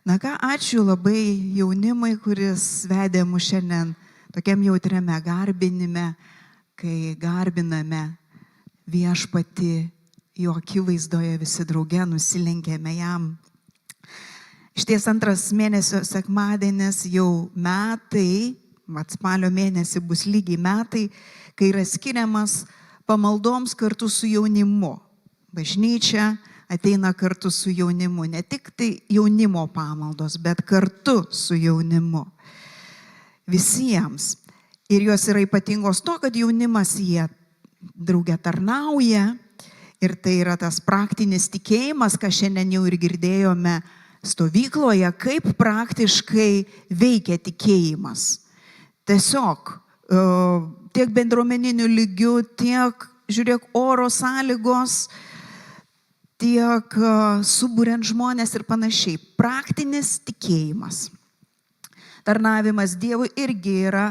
Na ką, ačiū labai jaunimui, kuris vedė mus šiandien tokiam jautriame garbinime, kai garbiname viešpatį, jo akivaizdoje visi drauge nusilenkėme jam. Išties antras mėnesio sekmadienis jau metai, spalio mėnesį bus lygiai metai, kai yra skiriamas pamaldoms kartu su jaunimu. Bažnyčia ateina kartu su jaunimu, ne tik tai jaunimo pamaldos, bet kartu su jaunimu. Visiems. Ir jos yra ypatingos to, kad jaunimas jie drauge tarnauja. Ir tai yra tas praktinis tikėjimas, ką šiandien jau ir girdėjome stovykloje, kaip praktiškai veikia tikėjimas. Tiesiog tiek bendruomeniniu lygiu, tiek, žiūrėk, oro sąlygos, tiek suburiant žmonės ir panašiai. Praktinis tikėjimas. Tarnavimas Dievui irgi yra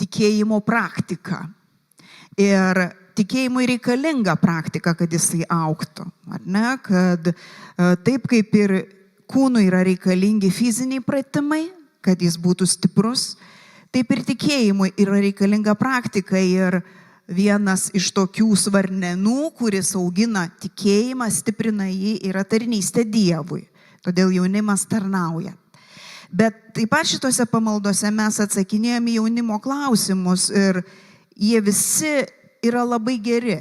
tikėjimo praktika. Ir tikėjimui reikalinga praktika, kad jisai augtų. Ar ne? Kad taip kaip ir kūnui yra reikalingi fiziniai pratimai, kad jis būtų stiprus, taip ir tikėjimui yra reikalinga praktika. Ir vienas iš tokių svarmenų, kuris augina tikėjimą, stiprina jį, yra tarnystė Dievui. Todėl jaunimas tarnauja. Bet taip pat šitose pamaldose mes atsakinėjame jaunimo klausimus ir jie visi yra labai geri.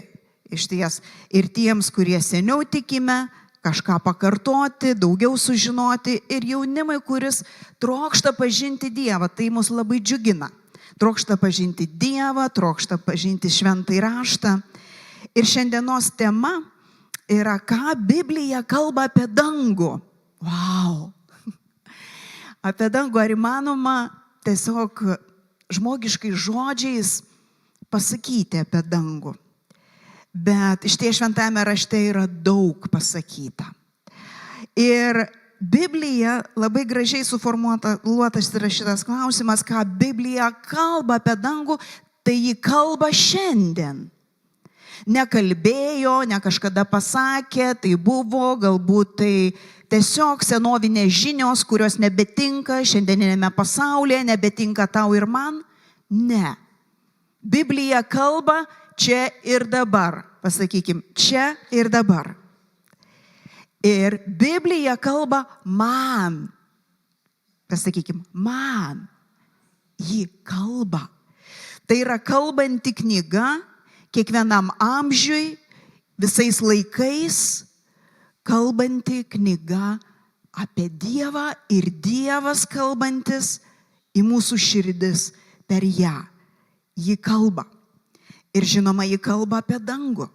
Išties ir tiems, kurie seniau tikime, kažką pakartoti, daugiau sužinoti, ir jaunimui, kuris trokšta pažinti Dievą, tai mus labai džiugina. Trokšta pažinti Dievą, trokšta pažinti šventąjį raštą. Ir šiandienos tema yra, ką Biblija kalba apie dangų. Vau! Apie dangų, ar įmanoma tiesiog žmogiškai žodžiais pasakyti apie dangų. Bet iš tie šventame rašte yra daug pasakyta. Ir Biblija labai gražiai suformuotas yra šitas klausimas, ką Biblija kalba apie dangų, tai ji kalba šiandien. Nekalbėjo, ne kažkada pasakė, tai buvo, galbūt tai tiesiog senovinės žinios, kurios nebetinka šiandieninėme pasaulyje, nebetinka tau ir man. Ne. Biblija kalba čia ir dabar. Pasakykim, čia ir dabar. Ir Biblija kalba man. Pasakykim, man. Ji kalba. Tai yra kalbanti knyga kiekvienam amžiui, visais laikais, kalbanti knyga apie Dievą ir Dievas kalbantis į mūsų širdis per ją. Ji kalba. Ir žinoma, ji kalba apie dangų.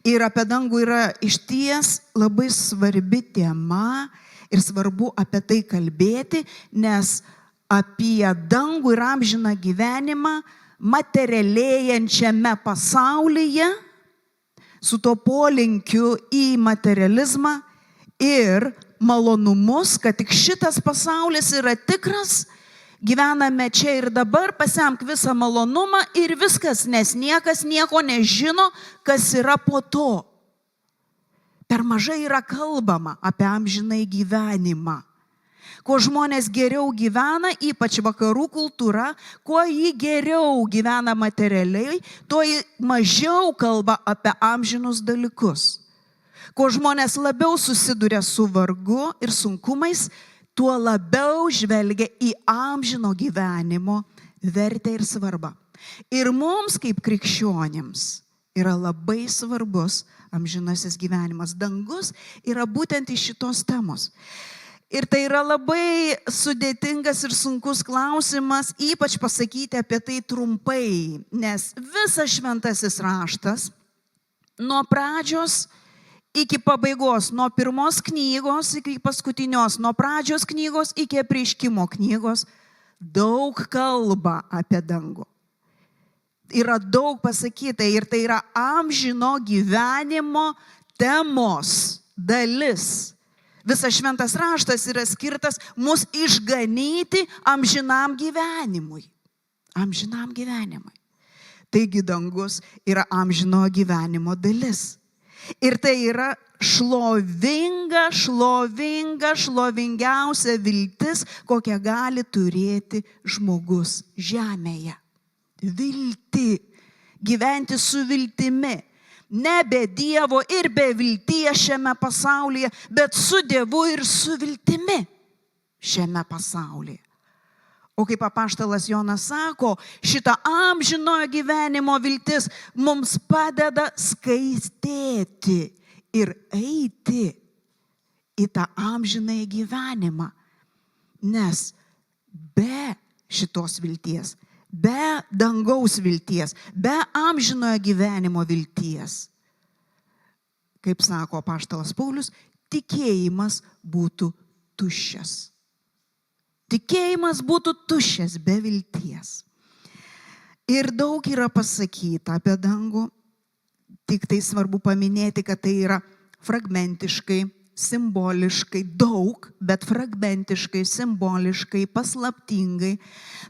Ir apie dangų yra išties labai svarbi tema ir svarbu apie tai kalbėti, nes apie dangų ir amžiną gyvenimą materialėjančiame pasaulyje, su to polinkiu į materializmą ir malonumus, kad tik šitas pasaulis yra tikras, gyvename čia ir dabar, pasiemk visą malonumą ir viskas, nes niekas nieko nežino, kas yra po to. Per mažai yra kalbama apie amžinai gyvenimą. Kuo žmonės geriau gyvena, ypač vakarų kultūra, kuo jį geriau gyvena materialiai, tuo jį mažiau kalba apie amžinus dalykus. Kuo žmonės labiau susiduria su vargu ir sunkumais, tuo labiau žvelgia į amžino gyvenimo vertę ir svarbą. Ir mums kaip krikščionims yra labai svarbus amžinasis gyvenimas. Dangus yra būtent iš šitos temos. Ir tai yra labai sudėtingas ir sunkus klausimas, ypač pasakyti apie tai trumpai, nes visas šventasis raštas nuo pradžios iki pabaigos, nuo pirmos knygos iki paskutinios, nuo pradžios knygos iki apreiškimo knygos, daug kalba apie dangų. Yra daug pasakyta ir tai yra amžino gyvenimo temos dalis. Visas šventas raštas yra skirtas mus išganyti amžinam gyvenimui. Amžinam gyvenimui. Taigi dangus yra amžino gyvenimo dalis. Ir tai yra šlovingiausia viltis, kokią gali turėti žmogus žemėje. Viltį. Gyventi su viltimi. Ne be Dievo ir be vilties šiame pasaulyje, bet su Dievu ir su viltimi šiame pasaulyje. O kaip apaštalas Jonas sako, šita amžinojo gyvenimo viltis mums padeda skaistėti ir eiti į tą amžinąjį gyvenimą. Nes be šitos vilties, be dangaus vilties, be amžinojo gyvenimo vilties, kaip sako apaštalas Paulius, tikėjimas būtų tuščias. Tikėjimas būtų tuščias be vilties. Ir daug yra pasakyta apie dangų, tik tai svarbu paminėti, kad tai yra fragmentiškai, simboliškai, daug, bet fragmentiškai, simboliškai, paslaptingai.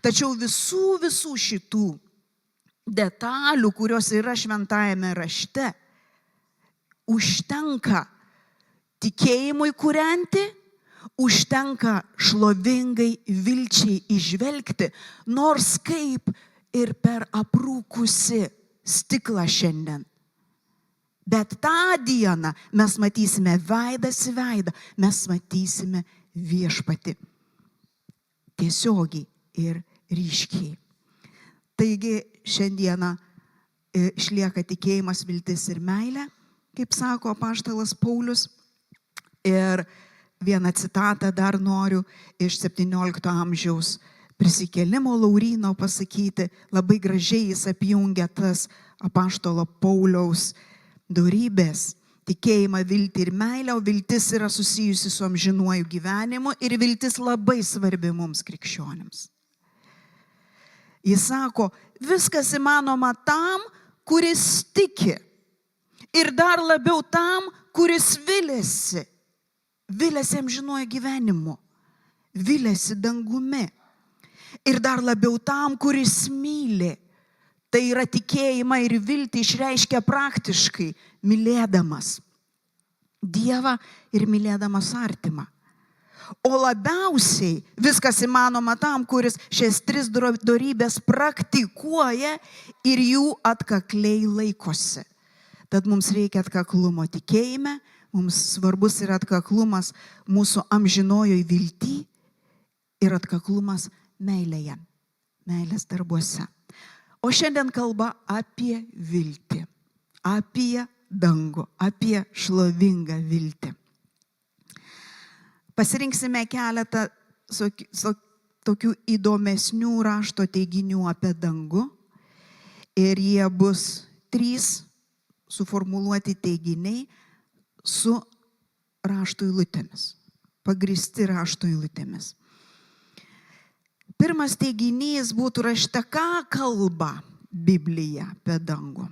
Tačiau visų šitų detalių, kurios yra šventajame rašte, užtenka tikėjimui kūrenti, užtenka šlovingai vilčiai įžvelgti, nors kaip ir per aprūkusi stiklą šiandien. Bet tą dieną mes matysime veidas į veidą, mes matysime viešpatį tiesiogiai ir ryškiai. Taigi šiandieną išlieka tikėjimas, viltis ir meilė, kaip sako apaštalas Paulius. Ir vieną citatą dar noriu iš 17 amžiaus prisikėlimo Lauryno pasakyti. Labai gražiai jis apjungia tas apaštalo Pauliaus dorybės, tikėjimą, viltį ir meilę, o viltis yra susijusi su amžinuoju gyvenimu ir viltis labai svarbi mums krikščionims. Jis sako, viskas įmanoma tam, kuris tiki ir dar labiau tam, kuris viliasi. Viliasi amžinuoju gyvenimu, viliasi dangumi. Ir dar labiau tam, kuris myli. Tai yra tikėjimą ir viltį išreiškia praktiškai, mylėdamas Dievą ir mylėdamas artimą. O labiausiai viskas įmanoma tam, kuris šias 3 dorybės praktikuoja ir jų atkakliai laikosi. Tad mums reikia atkaklumo tikėjime, mums svarbus yra atkaklumas mūsų amžinojoj vilty ir atkaklumas meilėje, meilės darbuose. O šiandien kalba apie viltį, apie dangų, apie šlovingą viltį. Pasirinksime keletą tokių įdomesnių rašto teiginių apie dangų ir jie bus 3 suformuluoti teiginiai su rašto eilutėmis, pagristi rašto eilutėmis. Pirmas teiginys būtų rašte, ką kalba Biblija apie dangų.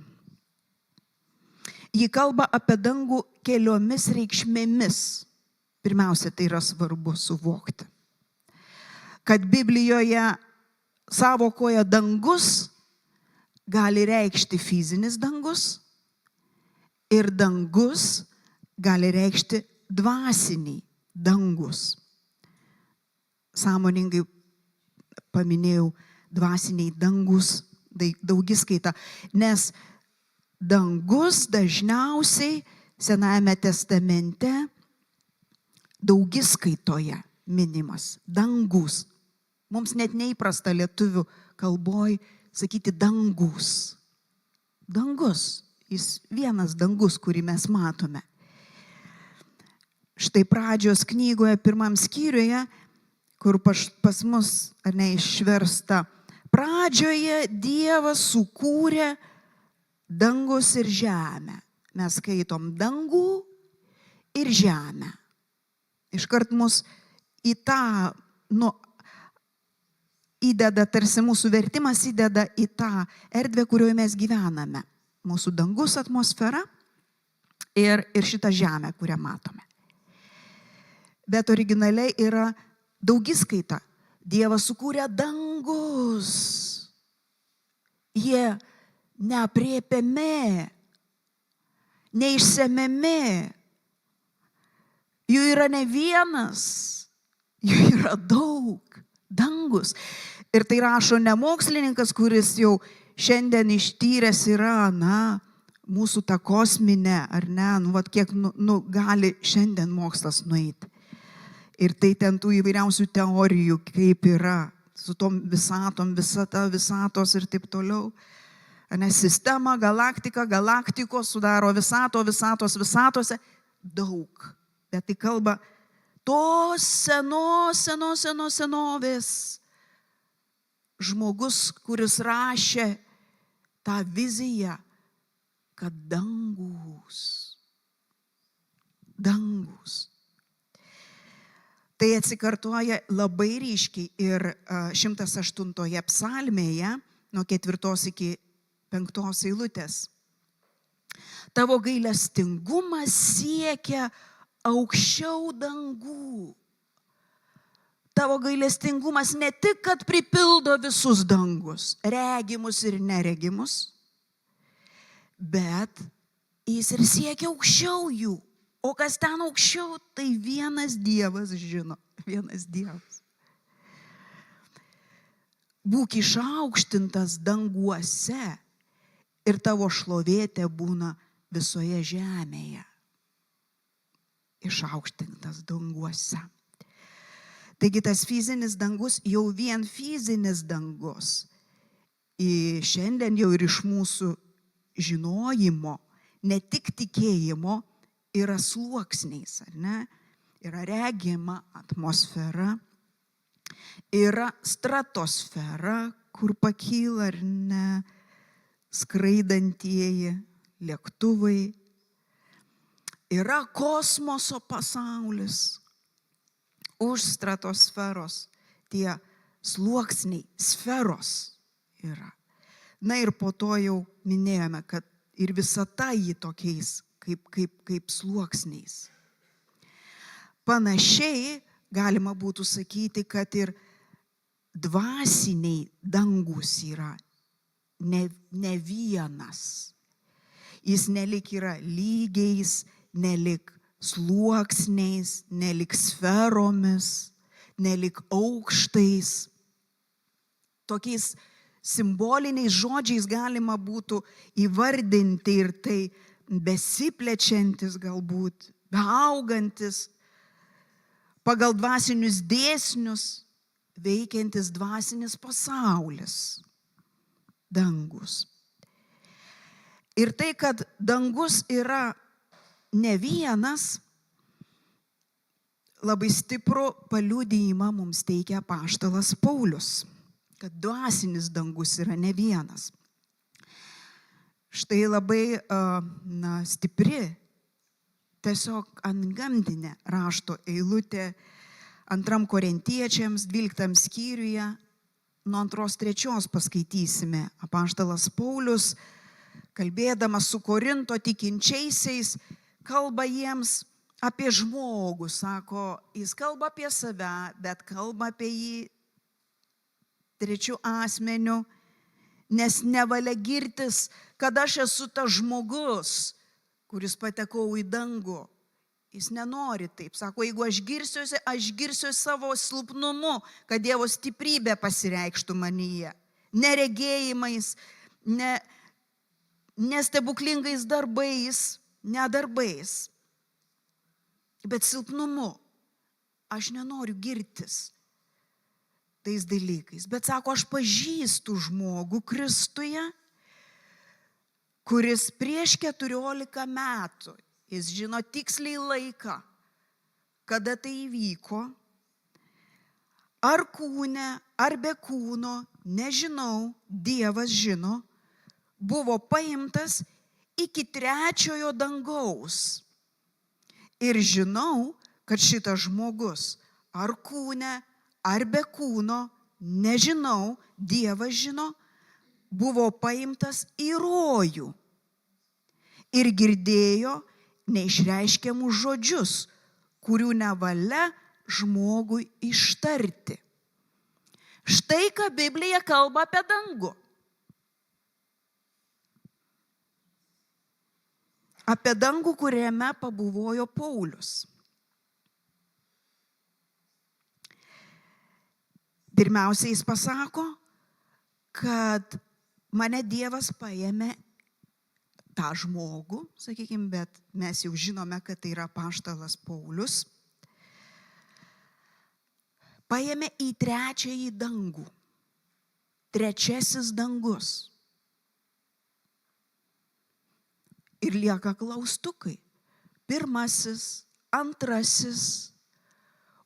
Ji kalba apie dangų keliomis reikšmėmis. Pirmiausia, tai yra svarbu suvokti, kad Biblijoje savokoje dangus gali reikšti fizinis dangus ir dangus gali reikšti dvasiniai dangus. Sąmoningai paminėjau dvasiniai dangus, daugiskaita, nes dangus dažniausiai Senajame testamente daugiskaitoje minimas. Dangus. Mums net neįprasta lietuvių kalboj sakyti dangus. Dangus. Jis vienas dangus, kurį mes matome. Štai Pradžios knygoje 1 skyriuje, kur pas mus išversta, pradžioje Dievas sukūrė dangus ir žemę. Mes skaitom dangų ir žemę. Iškart mus į tą, įdeda, tarsi mūsų vertimas įdeda į tą erdvę, kurioje mes gyvename. Mūsų dangus atmosfera ir šitą žemę, kurią matome. Bet originaliai yra daugiskaita. Dievas sukūrė dangus. Jie neaprėpiami, neišsemiami. Jų yra ne vienas, jų yra daug. Dangus. Ir tai rašo ne mokslininkas, kuris jau šiandien ištyręs yra, mūsų tą kosminę, ar ne, vat kiek gali šiandien mokslas nueiti. Ir tai ten tų įvairiausių teorijų, kaip yra, su tom visatom, visata, visatos ir taip toliau. Ne, sistema, galaktika, galaktikos sudaro visatos, visatose daug. Bet tai kalba tos senovės žmogus, kuris rašė tą viziją, kad dangus. Tai atsikartoja labai ryškiai ir 108 psalmėje, nuo 4 iki 5 eilutės. Tavo gailestingumas siekia aukščiau dangų. Tavo gailestingumas ne tik, kad pripildo visus dangus, regimus ir neregimus, bet jis ir siekia aukščiau jų. O kas ten aukščiau, tai vienas Dievas žino. Vienas Dievas. Būk išaukštintas danguose ir tavo šlovė tebūna visoje žemėje. Išaukštintas danguose. Taigi tas fizinis dangus, jau vien fizinis dangus, šiandien jau ir iš mūsų žinojimo, ne tik tikėjimo, yra sluoksniais, ar ne? Yra regima atmosfera, yra stratosfera, kur pakyla, ar ne, skraidantieji lėktuvai, yra kosmoso pasaulis. Už stratosferos tie sluoksniai, sferos yra. Na ir po to jau minėjome, kad ir visata jį tokiais kaip sluoksniais. Panašiai galima būtų sakyti, kad ir dvasiniai dangus yra ne vienas. Jis nelik yra lygiais, nelik sluoksniais, nelik sferomis, nelik aukštais. Tokiais simboliniais žodžiais galima būtų įvardinti ir tai besiplečiantis galbūt, beaugantis, pagal dvasinius dėsnius veikiantis dvasinis pasaulis, dangus. Ir tai, kad dangus yra ne vienas, labai stiprų paliudijimą mums teikia apaštalas Paulius, kad dvasinis dangus yra ne vienas. Štai labai stipri, tiesiog antgamtinė rašto eilutė 2 Korintiečiams 12 skyriuje, nuo 2-3 paskaitysime. Apaštalas Paulius, kalbėdamas su Korinto tikinčiaisiais, kalba jiems apie žmogų, sako, jis kalba apie save, bet kalba apie jį trečiu asmeniu, nes nevalia girtis, kad aš esu tas žmogus, kuris patekau į dangų. Jis nenori taip, sako, jeigu aš girsiuosi savo silpnumu, kad Dievo stiprybė pasireikštų manyje. Neregėjimais, ne stebuklingais darbais, ne darbais, bet silpnumu. Aš nenoriu girtis tais dalykais, bet sako, aš pažįstu žmogų Kristuje, kuris prieš 14 metų, jis žino tiksliai laiką, kada tai įvyko, ar kūne, ar be kūno, nežinau, Dievas žino, buvo paimtas iki 3 dangaus. Ir žinau, kad šitas žmogus, ar kūne, ar be kūno, nežinau, Dievas žino, buvo paimtas į rojų ir girdėjo neišreiškiamus žodžius, kurių nevalia žmogui ištarti. Štai ką Biblija kalba apie dangų. apie dangų, kuriame pabuvojo Paulius. Pirmiausia, jis pasako, kad mane Dievas paėmė tą žmogų, sakykime, bet mes jau žinome, kad tai yra apaštalas Paulius, paėmė į trečiąjį dangų, trečiasis dangus. Ir lieka klaustukai. Pirmasis, antrasis,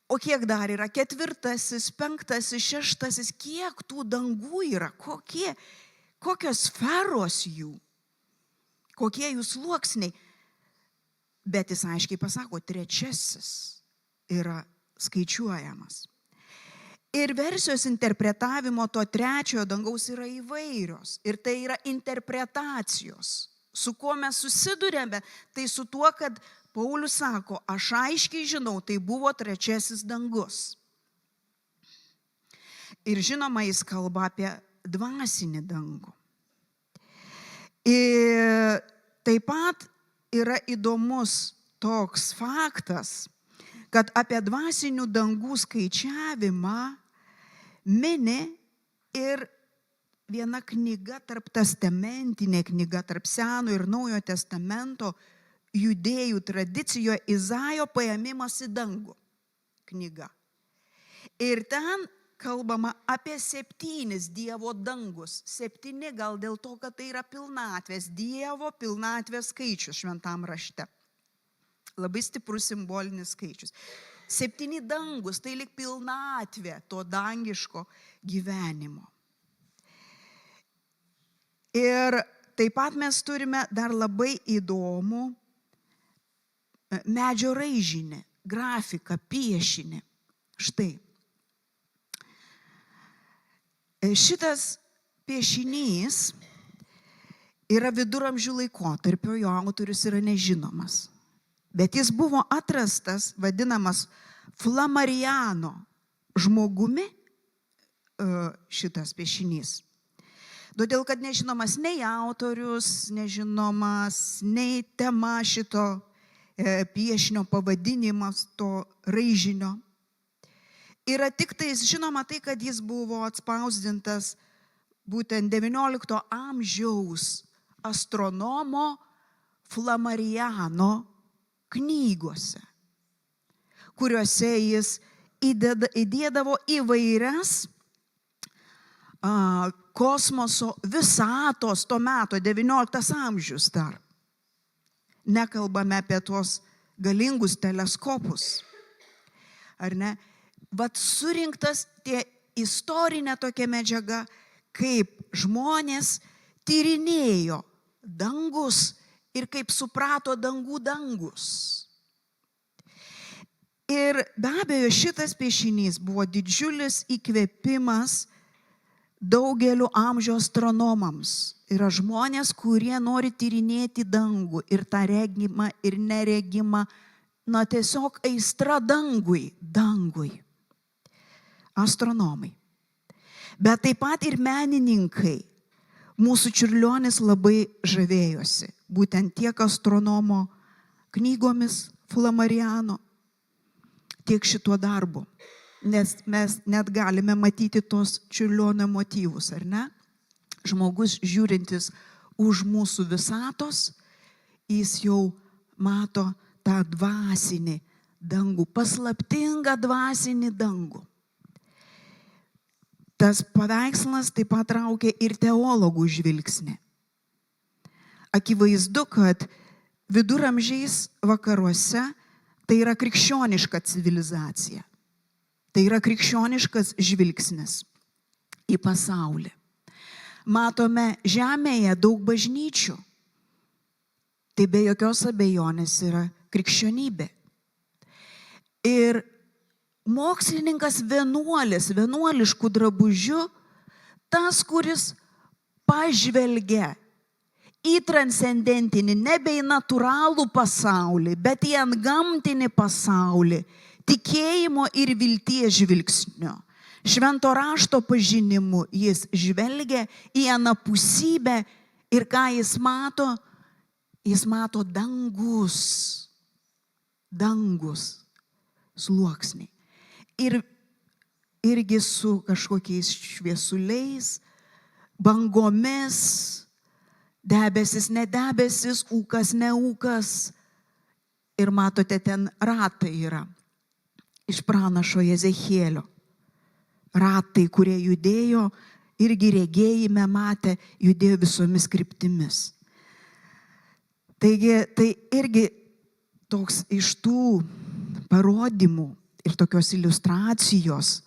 o kiek dar yra? Ketvirtasis, penktasis, šeštasis, kiek tų dangų yra? Kokios sferos jų? Kokie jų sluoksniai? Bet jis aiškiai pasako, trečiasis yra skaičiuojamas. Ir versijos interpretavimo to trečiojo dangaus yra įvairios. Ir tai yra interpretacijos. Su kuo mes susidurėme, tai su tuo, kad Paulius sako, aš aiškiai žinau, tai buvo trečiasis dangus. Ir žinoma, jis kalba apie dvasinį dangų. Ir taip pat yra įdomus toks faktas, kad apie dvasinių dangų skaičiavimą mini ir viena knyga tarptestamentinė knyga tarp Seno ir Naujojo testamento judėjų tradicijoje Izaijo paėmimas į dangų knyga. Ir ten kalbama apie 7 Dievo dangus. 7 gal dėl to, kad tai yra pilnatvės, Dievo pilnatvės skaičius šventam rašte. Labai stiprus simbolinis skaičius. 7 dangus, tai lyg pilnatvė to dangiško gyvenimo. Ir taip pat mes turime dar labai įdomų medžio raižinį, grafiką, piešinį. Štai. Šitas piešinys yra viduramžių laikotarpio, jo autorius yra nežinomas. Bet jis buvo atrastas, vadinamas Flammariano žmogumi, šitas piešinys. Todėl, kad nežinomas nei autorius, nežinomas nei tema šito piešinio pavadinimas, to raižinio. Yra tik tais žinoma tai, kad jis buvo atspausdintas būtent XIX amžiaus astronomo Flammariano knygose, kuriuose jis įdėdavo įvairias kosmoso visatos to meto, XIX amžius dar. Nekalbame apie tuos galingus teleskopus. Ar ne? Vat surinktas tie istorinė tokia medžiaga, kaip žmonės tyrinėjo dangus ir kaip suprato dangų dangus. Ir be abejo, šitas piešinys buvo didžiulis įkvėpimas daugeliu amžių astronomams. Yra žmonės, kurie nori tyrinėti dangų ir tą regimą ir neregimą, tiesiog aistra dangui. Astronomai. Bet taip pat ir menininkai. Mūsų Čiurlionis labai žavėjosi būtent tiek astronomo knygomis Flammariano, tiek šituo darbu. Nes mes net galime matyti tos Čiurlionio motyvus, ar ne? Žmogus žiūrintis už mūsų visatos, jis jau mato tą dvasinį dangų, paslaptingą dvasinį dangų. Tas paveikslas taip pat traukia ir teologų žvilgsnį. Akivaizdu, kad viduramžiais vakaruose tai yra krikščioniška civilizacija. Tai yra krikščioniškas žvilgsnis į pasaulį. Matome žemėje daug bažnyčių. Tai be jokios abejonės yra krikščionybė. Ir mokslininkas vienuoliškų drabužių, tas, kuris pažvelgia į transcendentinį, nebe į natūralų pasaulį, bet į antgamtinį pasaulį, tikėjimo ir vilties žvilgsnio. Švento rašto pažinimu jis žvelgia į anapusybę ir ką jis mato, jis mato dangus sluoksniai. Ir irgi su kažkokiais šviesuliais, bangomis, debesis, ne debesis, ūkas, ne ūkas. Ir matote, ten ratai yra iš pranašo Jezechielio. Ratai, kurie judėjo, irgi regėjime matė, judėjo visomis kryptimis. Taigi, tai irgi toks iš tų parodymų ir tokios iliustracijos,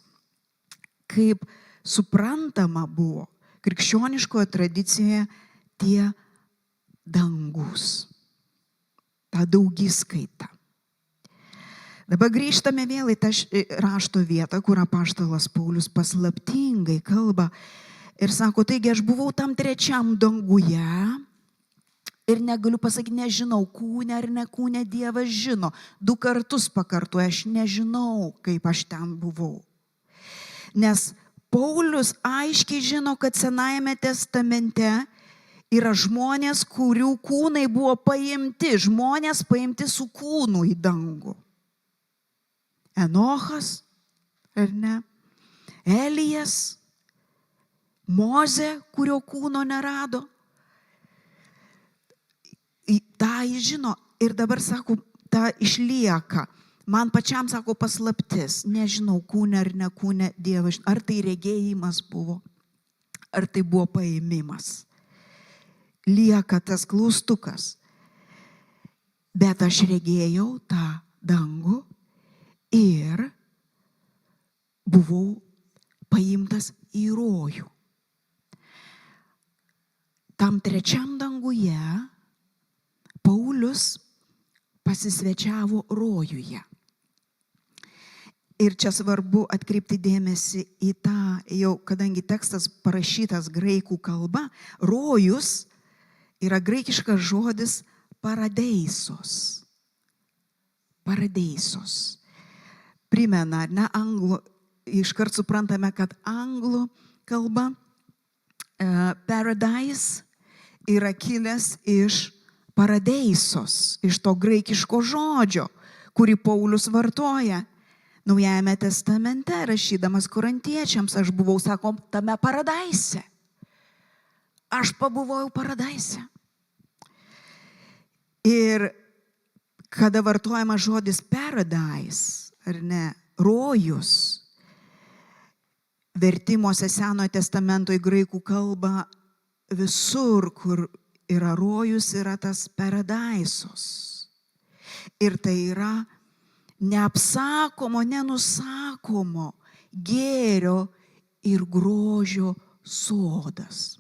kaip suprantama buvo krikščioniškoje tradicijoje tie dangus, ta daugiskaita. Dabar grįžtame vėl į tą rašto vietą, kur apaštalas Paulius paslaptingai kalba ir sako, taigi aš buvau tam trečiam danguje ir negaliu pasakyti, nežinau, kūne ar ne kūne, Dievas žino. 2 kartus pakartoju, aš nežinau, kaip aš ten buvau. Nes Paulius aiškiai žino, kad Senajame testamente yra žmonės, kurių kūnai buvo paimti, žmonės paimti su kūnu į dangų. Enochas, ar ne? Elijas, Mozė, kurio kūno nerado. Ta jis žino ir dabar, sako, ta išlieka. Man pačiam, sako, paslaptis, nežinau, kūne ar ne kūne, Dievas, ar tai regėjimas buvo, ar tai buvo paėmimas. Lieka tas klaustukas. Bet aš regėjau tą dangų ir buvau paimtas į rojų. Tam trečiam danguje Paulius pasisvečiavo rojuje. Ir čia svarbu atkreipti dėmesį į tą, jau kadangi tekstas parašytas graikų kalba, rojus yra graikiškas žodis paradeisos. Paradeisos. Primena, ne anglų, iškart suprantame, kad anglų kalba paradise yra kilęs iš paradeisos, iš to graikiško žodžio, kurį Paulius vartoja Naujajame testamente, rašydamas korintiečiams. Aš buvau, sako, tame paradaise. Aš pabuvojau paradaise. Ir kada vartojama žodis paradise, ar ne, rojus, vertimuose Senojo testamento į graikų kalbą visur, kur yra rojus, yra tas paradaisos. Ir tai yra neapsakomo, nenusakomo gėrio ir grožio sodas.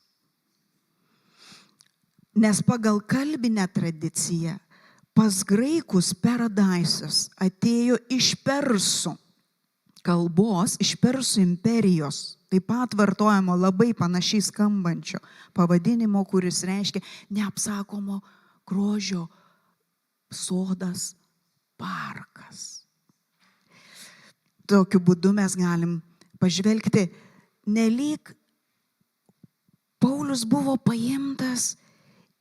Nes pagal kalbinę tradiciją pas graikus paradaisas atėjo iš persų kalbos, iš Persų imperijos, taip pat vartojamo labai panašiai skambančio pavadinimo, kuris reiškia neapsakomo grožio sodas, parkas. Tokiu būdu mes galim pažvelgti, nelyg Paulius buvo paimtas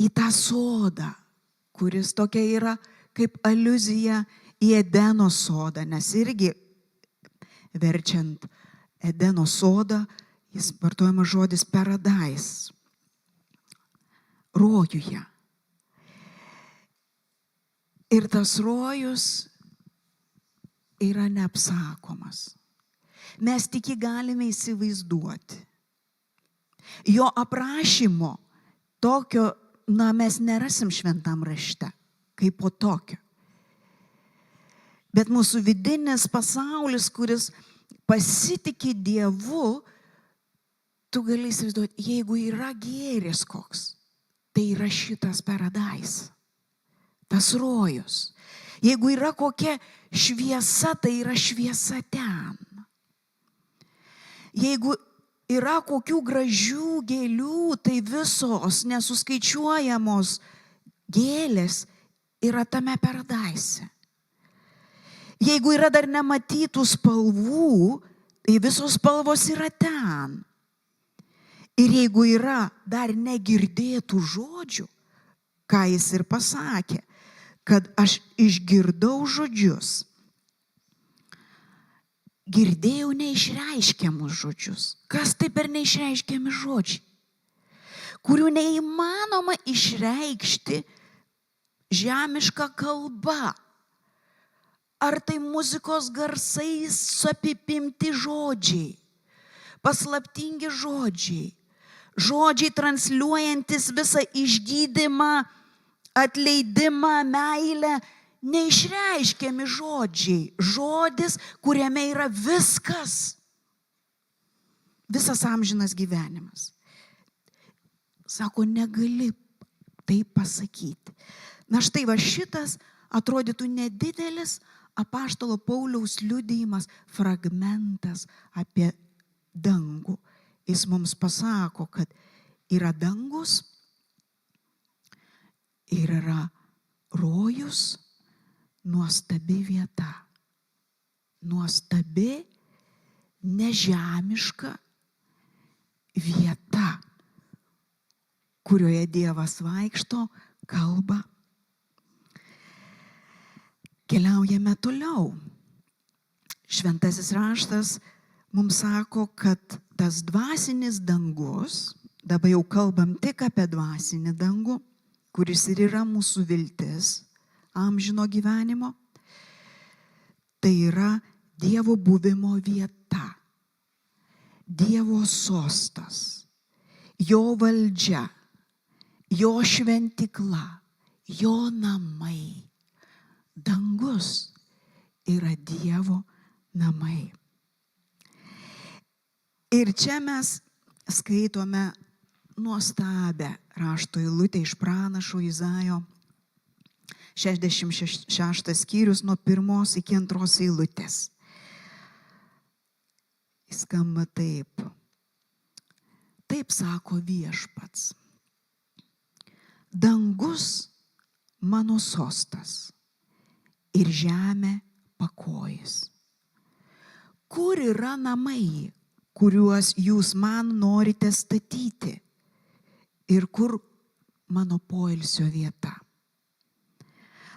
į tą sodą, kuris tokia yra kaip aliuzija į Edeno sodą, nes irgi verčiant Edeno sodą, jis vartojamas žodis paradise, rojuje. Ir tas rojus yra neapsakomas. Mes tik jį galime įsivaizduoti. Jo aprašymo tokio, mes nerasim šventam rašte, kaip po tokio. Bet mūsų vidinis pasaulis, kuris pasitikė Dievu, tu gali įsivaizduoti, jeigu yra gėris koks, tai yra šitas paradise, tas rojus. Jeigu yra kokia šviesa, tai yra šviesa ten. Jeigu yra kokių gražių gėlių, tai visos nesuskaičiuojamos gėlės yra tame paradise. Jeigu yra dar nematytų spalvų, tai visos spalvos yra ten. Ir jeigu yra dar negirdėtų žodžių, ką jis ir pasakė, kad aš išgirdau žodžius. Girdėjau neišreiškiamus žodžius. Kas tai per neišreiškiami žodžiai? Kurių neįmanoma išreikšti žemiška kalba. Ar tai muzikos garsais apipinti žodžiai, paslaptingi žodžiai, žodžiai transliuojantis visą išgydymą, atleidimą, meilę, neišreiškiami žodžiai, žodis, kuriame yra viskas, visas amžinas gyvenimas. Sako, negali tai pasakyti. Na štai va šitas atrodytų nedidelis apaštalo Pauliaus liudijimas, fragmentas apie dangų. Jis mums pasako, kad yra dangus ir yra rojus, nuostabi vieta. Nuostabi, nežemiška vieta, kurioje Dievas vaikšto, kalba. Keliaujame toliau. Šventasis raštas mums sako, kad tas dvasinis dangus, dabar jau kalbam tik apie dvasinį dangų, kuris ir yra mūsų viltis amžino gyvenimo, tai yra Dievo buvimo vieta, Dievo sostas, jo valdžia, jo šventikla, jo namai. Dangus yra Dievo namai. Ir čia mes skaitome nuostabę rašto eilutę iš pranašo Izaijo, 66 skyrius nuo 1 iki 2 eilutės. Skamba taip. Taip sako Viešpats. Dangus mano sostas ir žemė pakojis. Kur yra namai, kuriuos jūs man norite statyti? Ir kur mano poilsio vieta?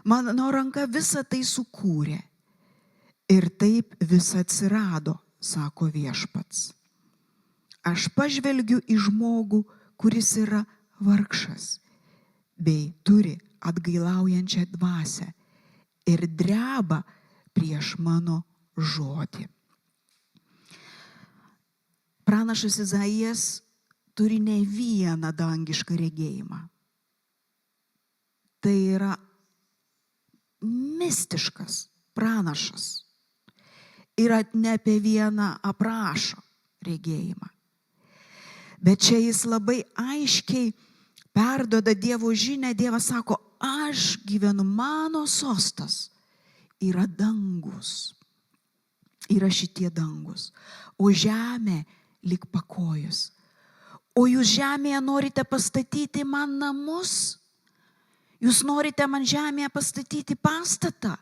Mano ranka visą tai sukūrė. Ir taip visa atsirado, sako Viešpats. Aš pažvelgiu į žmogų, kuris yra vargšas, bei turi atgailaujančią dvasią ir dreba prieš mano žodį. Pranašas Izaijas turi ne vieną dangišką regėjimą. Tai yra mistiškas pranašas. Ir ne apie vieną aprašo regėjimą. Bet čia jis labai aiškiai perduoda Dievo žinią. Dievas sako, aš gyvenu, mano sostas yra dangus. Yra šitie dangus. O žemė lyg pakojus. O jūs žemėje norite pastatyti man namus? Jūs norite man žemėje pastatyti pastatą?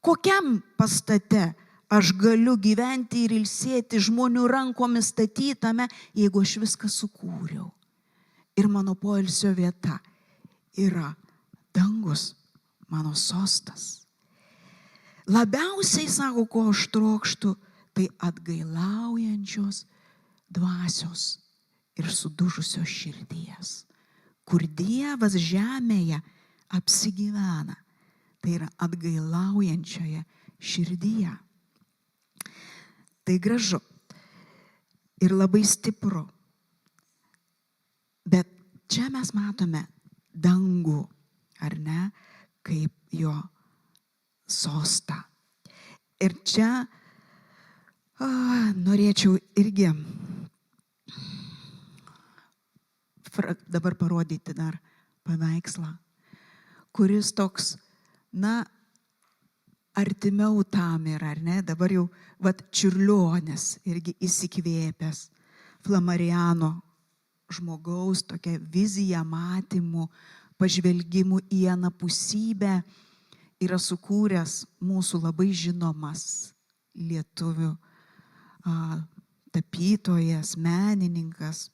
Kokiam pastate aš galiu gyventi ir ilsėti žmonių rankomis statytame, jeigu aš viską sukūriau? Ir mano poilsio vieta yra dangus, mano sostas. Labiausiai, sako, ko aš trokštu, tai atgailaujančios dvasios ir sudužusios širdies, kur Dievas žemėje apsigyvena. Tai yra atgailaujančioje širdyje. Tai gražu ir labai stipru. Bet čia mes matome dangų, ar ne, kaip jo sostą. Ir čia norėčiau irgi dabar parodyti dar paveikslą, kuris toks, artimiau tam yra, ar ne? Dabar jau, Čiurlionis irgi įsikvėpęs Flamariano žmogaus tokia vizija, matymų, pažvelgimų į anapusybę yra sukūręs mūsų labai žinomas lietuvių tapytojas, menininkas,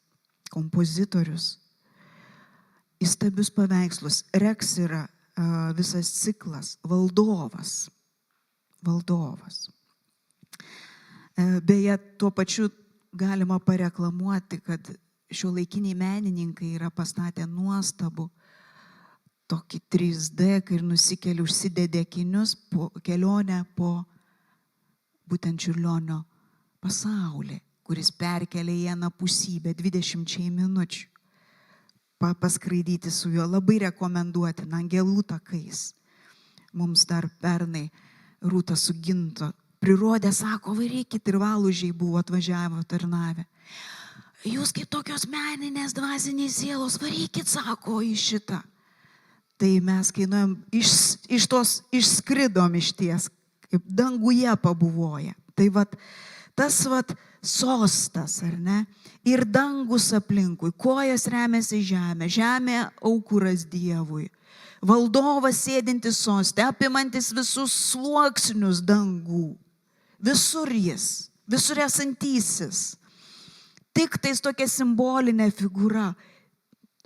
kompozitorius. įstabius paveikslus. Reks yra visas ciklas, valdovas. Valdovas. Beje, tuo pačiu galima pareklamuoti, kad šiuolaikiniai menininkai yra pastatę nuostabų tokį 3D, kai nusikeli, užsidedi akinius, kelionę po būtent Čiurlionio pasaulį, kuris perkelia į anapusybę 20 minučių. Paskraidyti su juo labai rekomenduotina, Angelų takais. Mums dar pernai Rūta su Ginto prirodė, sako, varykit, ir Valužiai buvo atvažiavę, tarnavę. Jūs kaip tokios meninės dvasinės sielos, varykit, sako, į šitą. Tai mes, kai nuėjom, išskridom iš ties, kaip danguje pabuvoja. Tai vat, tas vat sostas, ar ne? Ir dangus aplinkui, kojas remiasi žemė, žemė aukuras Dievui. Valdovas sėdintis soste, apimantis visus sluoksnius dangų. Visur jis, visur esantysis. Tik tais tokia simbolinė figūra,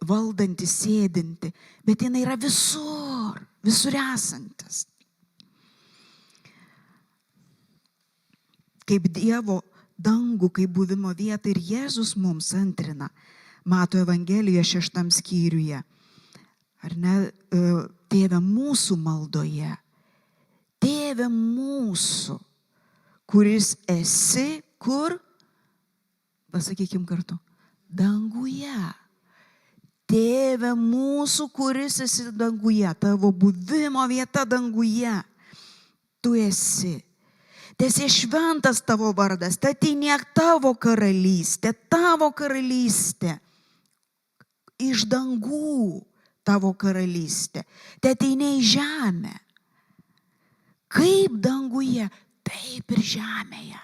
valdanti, sėdinti, bet jinai yra visur, visur esantis. Kaip Dievo dangų, kaip buvimo vietą ir Jėzus mums antrina. Mato Evangelijoje 6 skyriuje. Ar ne, Tėve mūsų maldoje. Tėve mūsų, kuris esi kur? Pasakykim kartu. Danguje. Tėve mūsų, kuris esi danguje. Tavo buvimo vieta danguje. Tu esi. Teesie šventas tavo vardas, teateinie tavo karalystė, iš dangų tavo karalystė, teateinie į žemę. Kaip danguje, taip ir žemėje.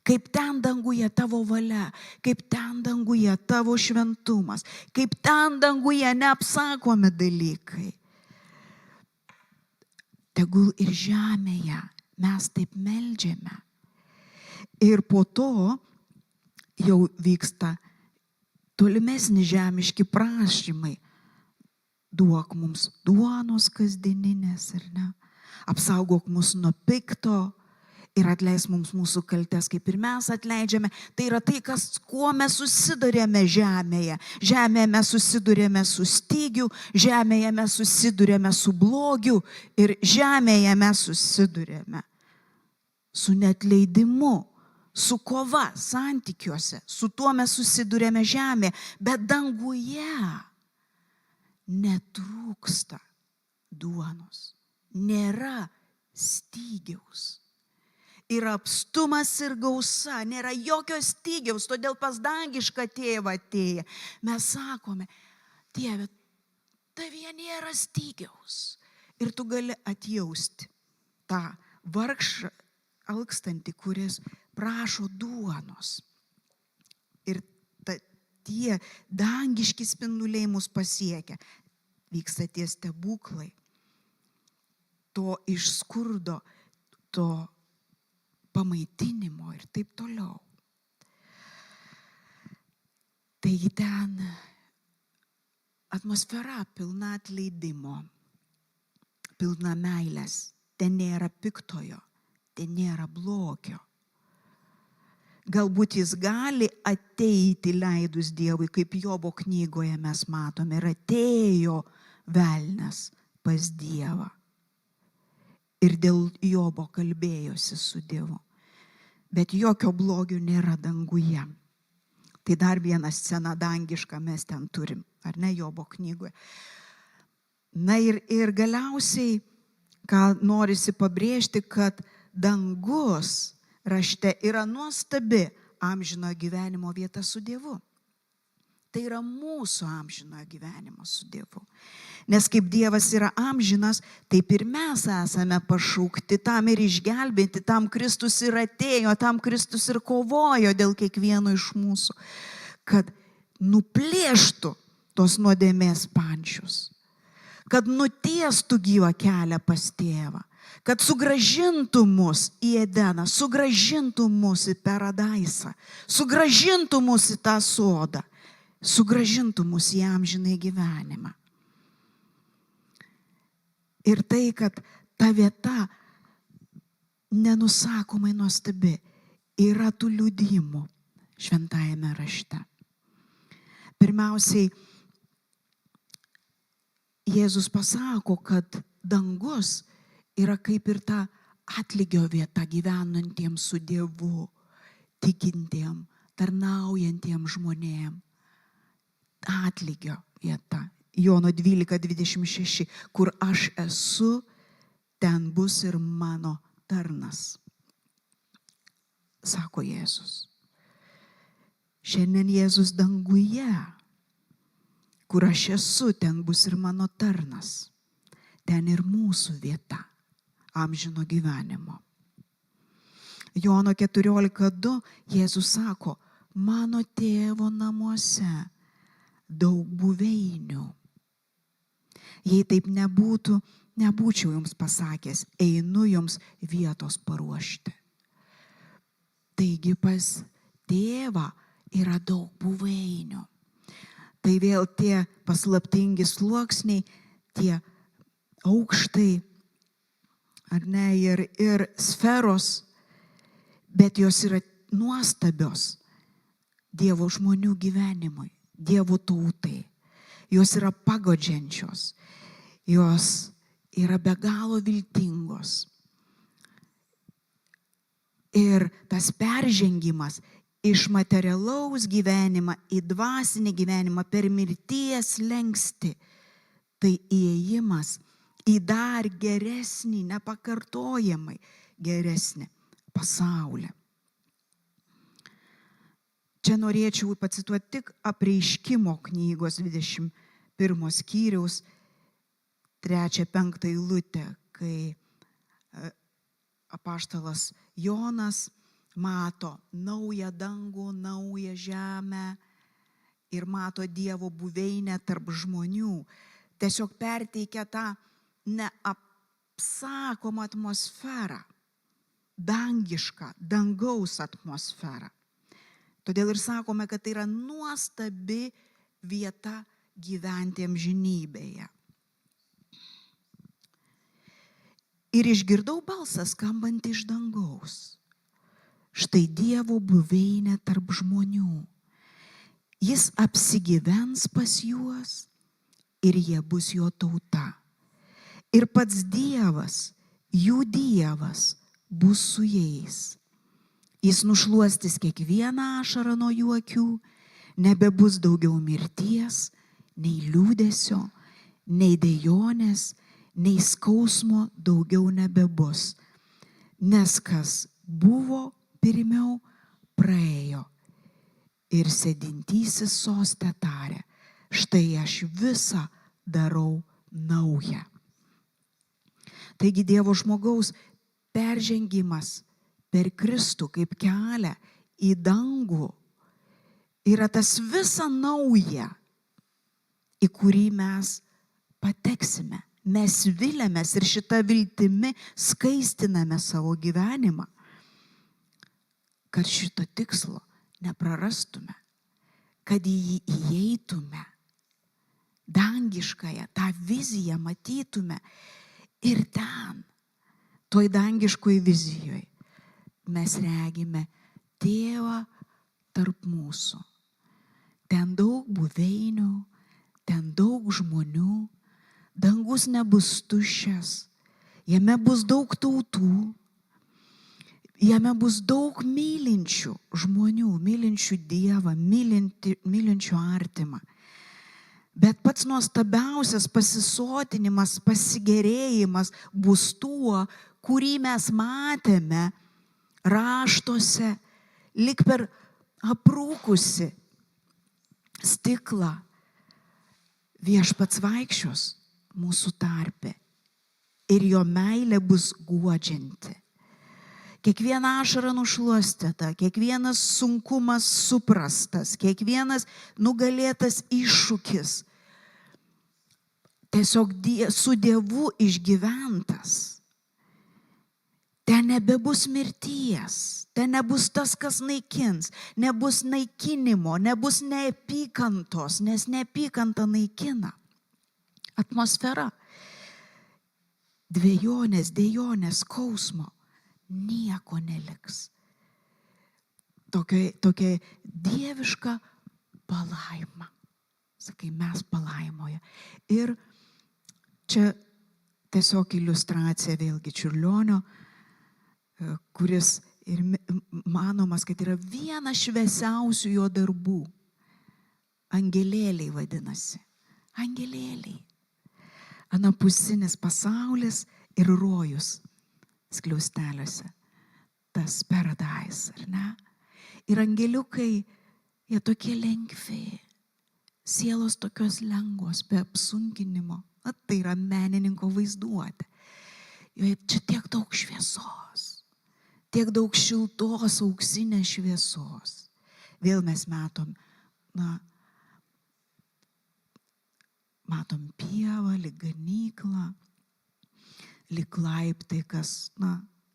Kaip ten danguje tavo valia, kaip ten danguje tavo šventumas, kaip ten danguje neapsakomi dalykai. Tegul ir žemėje mes taip meldžiame. Ir po to jau vyksta tolimesni žemiški prašymai. Duok mums duonos kasdieninės, ar ne? Apsaugok mus nuo pikto ir atleis mums mūsų kaltes, kaip ir mes atleidžiame. Tai yra tai, kuo mes susidurėme žemėje. Žemėje mes susidurėme su stygiu, žemėje mes susidurėme su blogiu ir žemėje mes susidurėme su neatleidimu, su kova santykiuose. Su tuo mes susidurėme žemėje, bet danguje netrūksta duonos. Nėra stygiaus. Yra apstumas ir gausa, nėra jokio stygiaus, todėl pas dangišką tėvą atėję. Mes sakome, Dieve, tavyje nėra stygiaus. Ir tu gali atjausti tą vargšą alkstantį, kuris prašo duonos. Ir tie dangiški spinduliai mus pasiekia. Vyksta tie stebuklai. To iš skurdo, to pamaitinimo ir taip toliau. Taigi ten atmosfera pilna atleidimo, pilna meilės. Ten nėra piktojo, ten nėra blogio. Galbūt jis gali ateiti leidus Dievui, kaip Jobo knygoje mes matome, ir atėjo velnias pas Dievą. Ir dėl Jobo kalbėjosi su Dievu. Bet jokio blogio nėra danguje. Tai dar vieną sceną dangišką mes ten turim, ar ne, Jobo knygoje. Na ir galiausiai, ką norisi pabrėžti, kad dangus rašte yra nuostabi amžinojo gyvenimo vieta su Dievu. Tai yra mūsų amžinojo gyvenimo su Dievu. Nes kaip Dievas yra amžinas, taip ir mes esame pašaukti tam ir išgelbėti, tam Kristus ir atėjo, tam Kristus ir kovojo dėl kiekvieno iš mūsų, kad nuplėštų tos nuodėmės pančius, kad nutiestų gyvą kelią pas Tėvą, kad sugrąžintų mus į Edeną, sugrąžintų mus į Paradaisą, sugrąžintų mus į tą sodą, sugrąžintų mus į amžinąjį gyvenimą. Ir tai, kad ta vieta nenusakomai nuostabi, yra tų liudijimų šventajame rašte. Pirmiausiai, Jėzus pasako, kad dangus yra kaip ir ta atlygio vieta gyvenantiems su Dievu, tikintiem, tarnaujantiem žmonėm. Atlygio vieta. Jono 12:26, kur aš esu, ten bus ir mano tarnas, sako Jėzus. Šiandien Jėzus danguje, kur aš esu, ten bus ir mano tarnas. Ten ir mūsų vieta amžino gyvenimo. Jono 14:2 Jėzus sako, mano tėvo namuose daug buveinių. Jei taip nebūtų, nebūčiau jums pasakęs, einu jums vietos paruošti. Taigi pas tėvą yra daug buveinių. Tai vėl tie paslaptingi sluoksniai, tie aukštai, ar ne, ir sferos, bet jos yra nuostabios Dievo žmonių gyvenimui, Dievo tautai. Jos yra pagodžiančios, jos yra be galo viltingos. Ir tas peržengimas iš materialaus gyvenimą į dvasinį gyvenimą per mirties slenkstį, tai įėjimas į dar geresnį, nepakartojamai geresnį pasaulį. Čia norėčiau pacituoti tik Apreiškimo knygos 21 skyriaus 3-5 eilutę, kai apaštalas Jonas mato naują dangų, naują žemę ir mato Dievo buveinę tarp žmonių. Tiesiog perteikia tą neapsakomą atmosferą, dangišką, dangaus atmosferą. Todėl ir sakome, kad tai yra nuostabi vieta gyventi amžinybėje. Ir išgirdau balsą skambantį iš dangaus. Štai Dievo buveinė tarp žmonių. Jis apsigyvens pas juos ir jie bus jo tauta. Ir pats Dievas, jų Dievas, bus su jais. Jis nušluostys kiekvieną ašarą nuo jų akių, nebebus daugiau mirties, nei liūdesio, nei dejonės, nei skausmo daugiau nebebus. Nes kas buvo pirmiau, praėjo. Ir sėdintysis soste tarė, štai aš visą darau naują. Taigi Dievo žmogaus peržengimas per Kristų kaip kelią į dangų yra tas visa nauja, į kurį mes pateksime. Mes viliamės ir šitą viltimi skaistiname savo gyvenimą, kad šito tikslo neprarastume, kad į jį įeitume, dangiškąją, tą viziją matytume ir ten, toj dangiškoj vizijoje, mes regime Tėvą tarp mūsų. Ten daug buveinių, ten daug žmonių, dangus nebus tuščias, jame bus daug tautų, jame bus daug mylinčių žmonių, mylinčių Dievą, mylinčių artimą. Bet pats nuostabiausias pasisotinimas, pasigėrėjimas bus tuo, kurį mes matėme raštuose, lyg per aprūkusi stiklą. Viešpats vaikščios mūsų tarpe ir jo meilė bus guodžianti. Kiekviena ašara nušluostyta, kiekvienas sunkumas suprastas, kiekvienas nugalėtas iššūkis tiesiog su Dievu išgyventas. Ten nebebus mirties, ten nebus tas, kas naikins, nebus naikinimo, nebus neapykantos, nes neapykanta naikina. Atmosfera dvejonės, dejonės, skausmo, nieko neliks. Tokia dieviška palaima. Sakai, mes palaimoje. Ir čia tiesiog iliustracija vėlgi Čiurlionio, kuris ir manomas, kad yra vienas šviesiausių jo darbų. Angelėliai vadinasi. Angelėliai. Anapusinis pasaulis ir rojus skliausteliuose. Tas paradise, ar ne? Ir angeliukai, jie tokie lengvi. Sielos tokios lengvos, be apsunkinimo. Tai yra menininko vaizduotė. Joje čia tiek daug šviesos. Tiek daug šiltos, auksinės šviesos. Vėl mes matom pievą, lyg ganyklą, lyg laiptai, kas,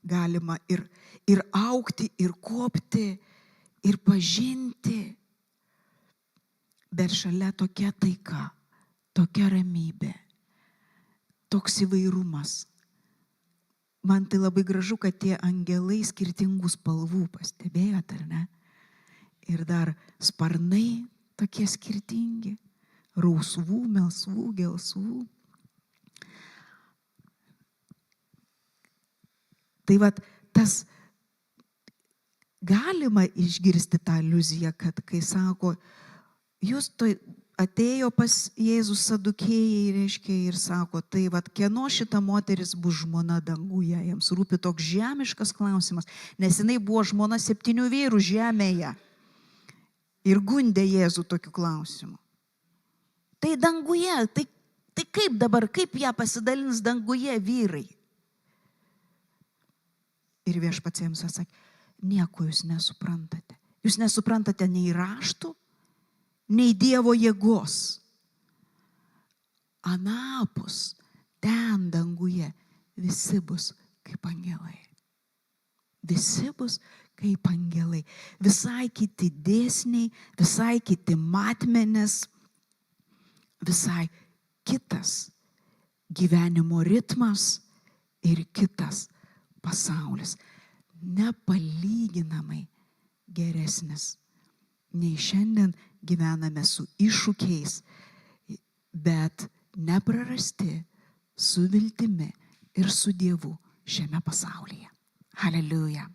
galima ir augti, ir kopti, ir pažinti. Bet šalia tokia taika, tokia ramybė, toks įvairumas. Man tai labai gražu, kad tie angelai skirtingų spalvų, pastebėjot, ar ne? Ir dar sparnai tokie skirtingi, rausvų, melsvų, gelsvų. Tai vat tas galima išgirsti tą aliuziją, kad kai sako, jūs atėjo pas Jėzus sadukėjai, reiškia, ir sako, tai vat kieno šita moteris bus žmona danguje, jiems rūpi toks žemiškas klausimas, nes jinai buvo žmona 7 vyrų žemėje ir gundė Jėzų tokiu klausimu. Tai danguje, tai kaip dabar, kaip ją pasidalins danguje vyrai? Ir viešpats jiems atsakė, nieko jūs nesuprantate. Jūs nesuprantate nei raštų, nei Dievo jėgos. Anapus, ten danguje, visi bus kaip angelai. Visi bus kaip angelai. Visai kiti dėsniai, visai kiti matmenės, visai kitas gyvenimo ritmas ir kitas pasaulis. Nepalyginamai geresnis. Nei šiandien gyvename su iššūkiais, bet neprarasti su viltimi ir su Dievu šiame pasaulyje. Hallelujah.